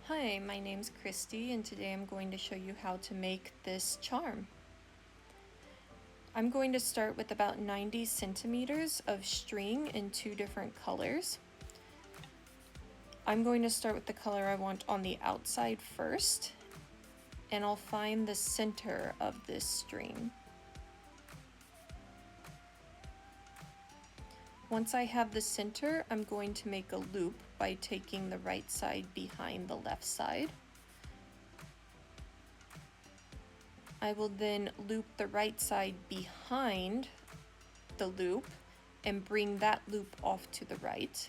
Hi, my name's Christy and today I'm going to show you how to make this charm. I'm going to start with about 90 centimeters of string in two different colors. I'm going to start with the color I want on the outside first, and I'll find the center of this string. Once I have the center, I'm going to make a loop by taking the right side behind the left side. I will then loop the right side behind the loop and bring that loop off to the right.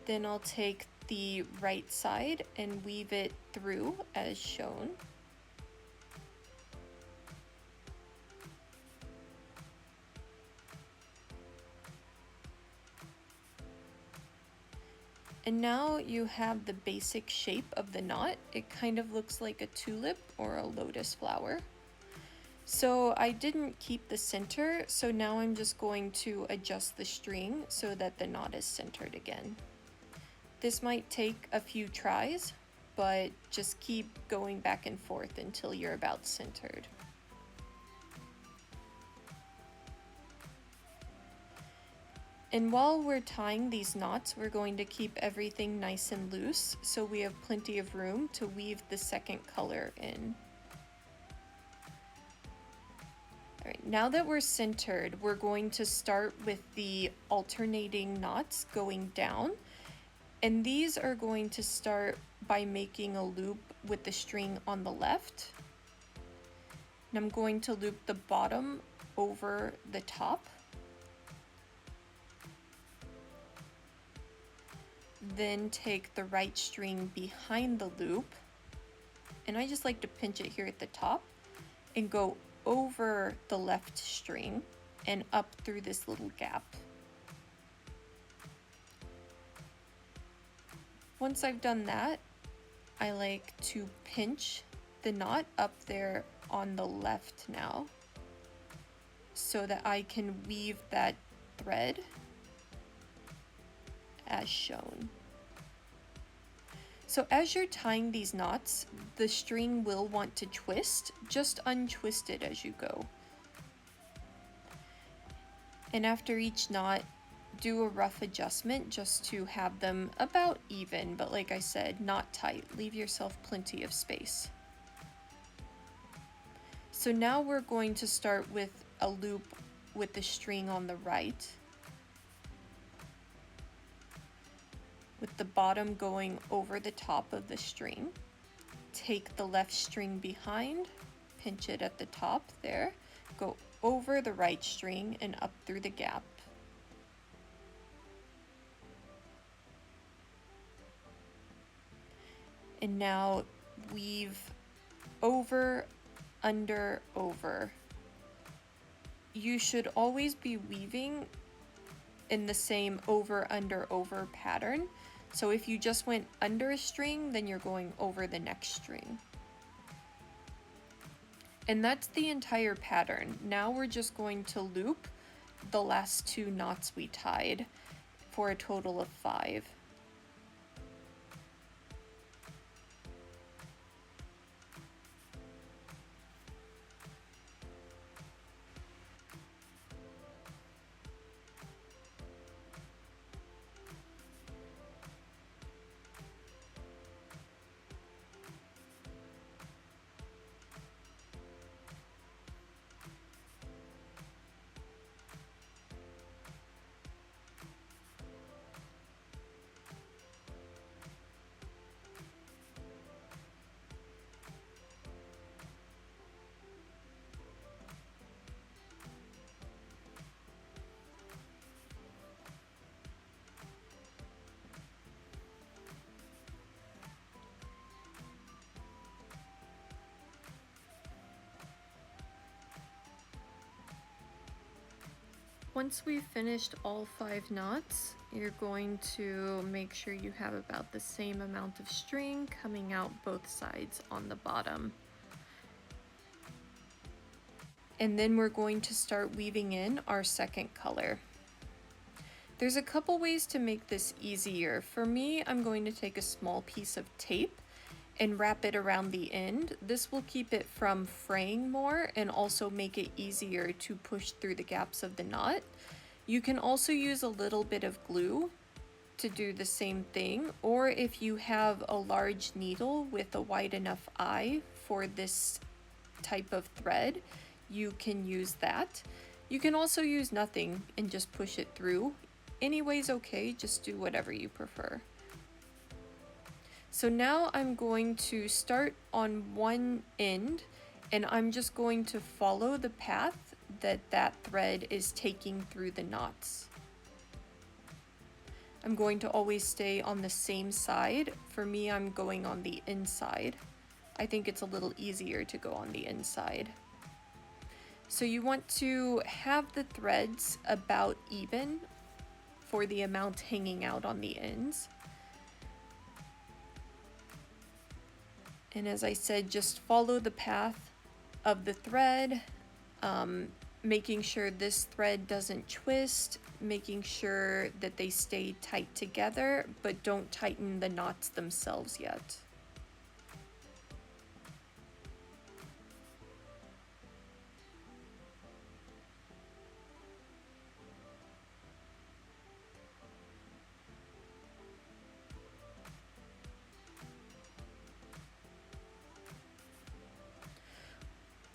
Then I'll take the right side and weave it through as shown. And now you have the basic shape of the knot. It kind of looks like a tulip or a lotus flower. So I didn't keep the center, so now I'm just going to adjust the string so that the knot is centered again. This might take a few tries, but just keep going back and forth until you're about centered. And while we're tying these knots, we're going to keep everything nice and loose so we have plenty of room to weave the second color in. All right, now that we're centered, we're going to start with the alternating knots going down. And these are going to start by making a loop with the string on the left. And I'm going to loop the bottom over the top. Then take the right string behind the loop, and I just like to pinch it here at the top and go over the left string and up through this little gap. Once I've done that, I like to pinch the knot up there on the left now so that I can weave that thread as shown. So as you're tying these knots, the string will want to twist. Just untwist it as you go. And after each knot, do a rough adjustment just to have them about even, but like I said, not tight. Leave yourself plenty of space. So now we're going to start with a loop with the string on the right, with the bottom going over the top of the string. Take the left string behind, pinch it at the top there, go over the right string and up through the gap. And now weave over, under, over. You should always be weaving in the same over, under, over pattern. So if you just went under a string, then you're going over the next string. And that's the entire pattern. Now we're just going to loop the last two knots we tied for a total of 5. Once we've finished all 5 knots, you're going to make sure you have about the same amount of string coming out both sides on the bottom. And then we're going to start weaving in our second color. There's a couple ways to make this easier. For me, I'm going to take a small piece of tape and wrap it around the end. This will keep it from fraying more and also make it easier to push through the gaps of the knot. You can also use a little bit of glue to do the same thing, or if you have a large needle with a wide enough eye for this type of thread, you can use that. You can also use nothing and just push it through. Anyway's okay, just do whatever you prefer. So now I'm going to start on one end and I'm just going to follow the path that thread is taking through the knots. I'm going to always stay on the same side. For me, I'm going on the inside. I think it's a little easier to go on the inside. So you want to have the threads about even for the amount hanging out on the ends. And as I said, just follow the path of the thread, making sure this thread doesn't twist, making sure that they stay tight together, but don't tighten the knots themselves yet.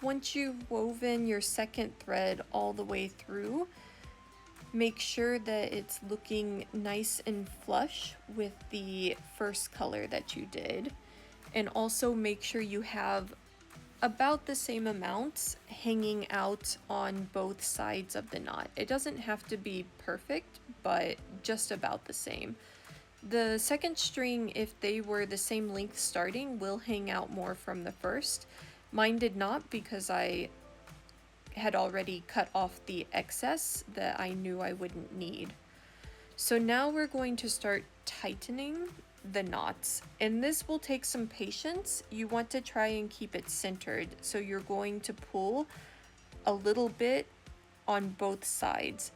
Once you've woven your second thread all the way through, make sure that it's looking nice and flush with the first color that you did. And also make sure you have about the same amounts hanging out on both sides of the knot. It doesn't have to be perfect, but just about the same. The second string, if they were the same length starting, will hang out more from the first. Mine did not because I had already cut off the excess that I knew I wouldn't need. So now we're going to start tightening the knots, and this will take some patience. You want to try and keep it centered, so you're going to pull a little bit on both sides,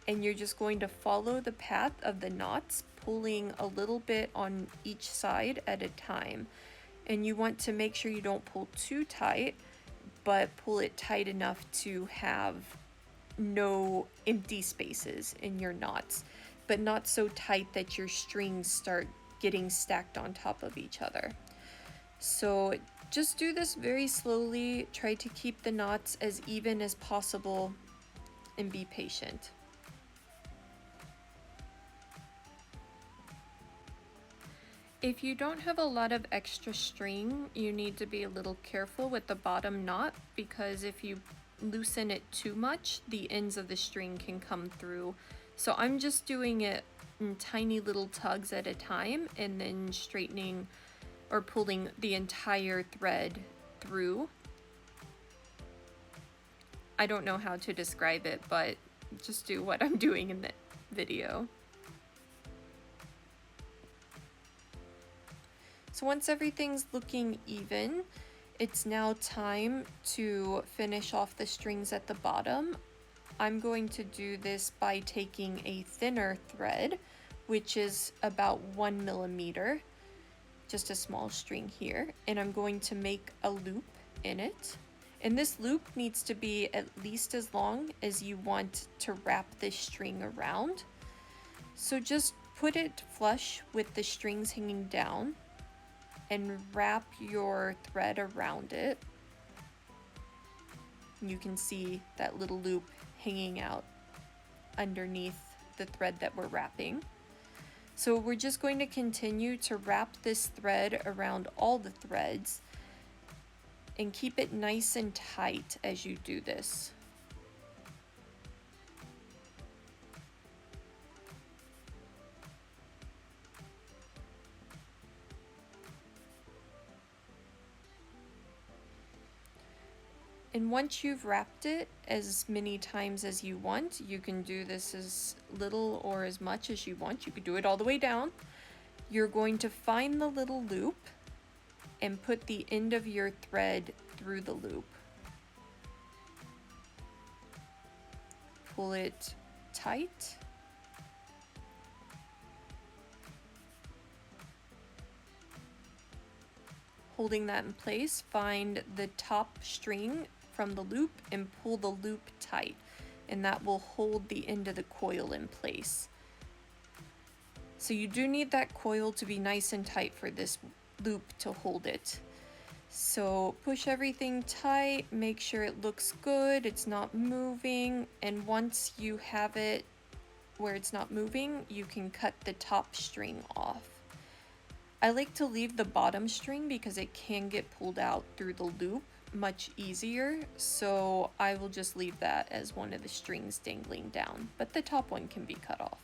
and you're just going to follow the path of the knots, pulling a little bit on each side at a time. And you want to make sure you don't pull too tight, but pull it tight enough to have no empty spaces in your knots, but not so tight that your strings start getting stacked on top of each other. So just do this very slowly, try to keep the knots as even as possible, and be patient. If you don't have a lot of extra string, you need to be a little careful with the bottom knot, because if you loosen it too much, the ends of the string can come through. So I'm just doing it in tiny little tugs at a time and then straightening or pulling the entire thread through. I don't know how to describe it, but just do what I'm doing in the video. So once everything's looking even, it's now time to finish off the strings at the bottom. I'm going to do this by taking a thinner thread, which is about 1 millimeter, just a small string here, and I'm going to make a loop in it. And this loop needs to be at least as long as you want to wrap this string around. So just put it flush with the strings hanging down and wrap your thread around it. You can see that little loop hanging out underneath the thread that we're wrapping. So we're just going to continue to wrap this thread around all the threads and keep it nice and tight as you do this. And once you've wrapped it as many times as you want, you can do this as little or as much as you want. You could do it all the way down. You're going to find the little loop and put the end of your thread through the loop. Pull it tight holding that in place, find the top string from the loop and pull the loop tight, and that will hold the end of the coil in place. So you do need that coil to be nice and tight for this loop to hold it. So push everything tight, make sure it looks good, it's not moving, and once you have it where it's not moving, you can cut the top string off. I like to leave the bottom string because it can get pulled out through the loop much easier, so I will just leave that as one of the strings dangling down, but the top one can be cut off.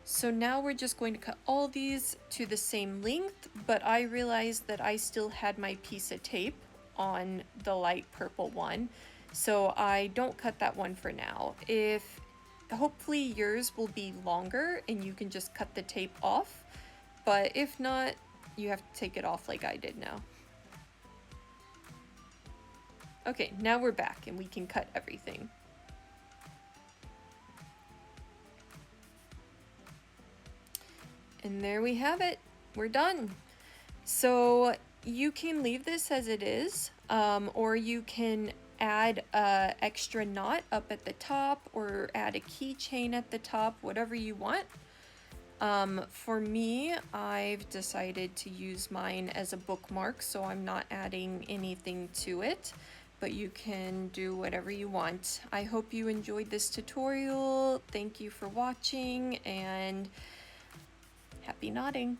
So now we're just going to cut all these to the same length, but I realized that I still had my piece of tape on the light purple one, so I don't cut that one for now. Hopefully yours will be longer and you can just cut the tape off, but if not, you have to take it off like I did now. Okay, now we're back and we can cut everything. And there we have it. We're done. So you can leave this as it is, or you can add a extra knot up at the top or add a keychain at the top, whatever you want. For me, I've decided to use mine as a bookmark, so I'm not adding anything to it, but you can do whatever you want. I hope you enjoyed this tutorial. Thank you for watching, and happy knotting!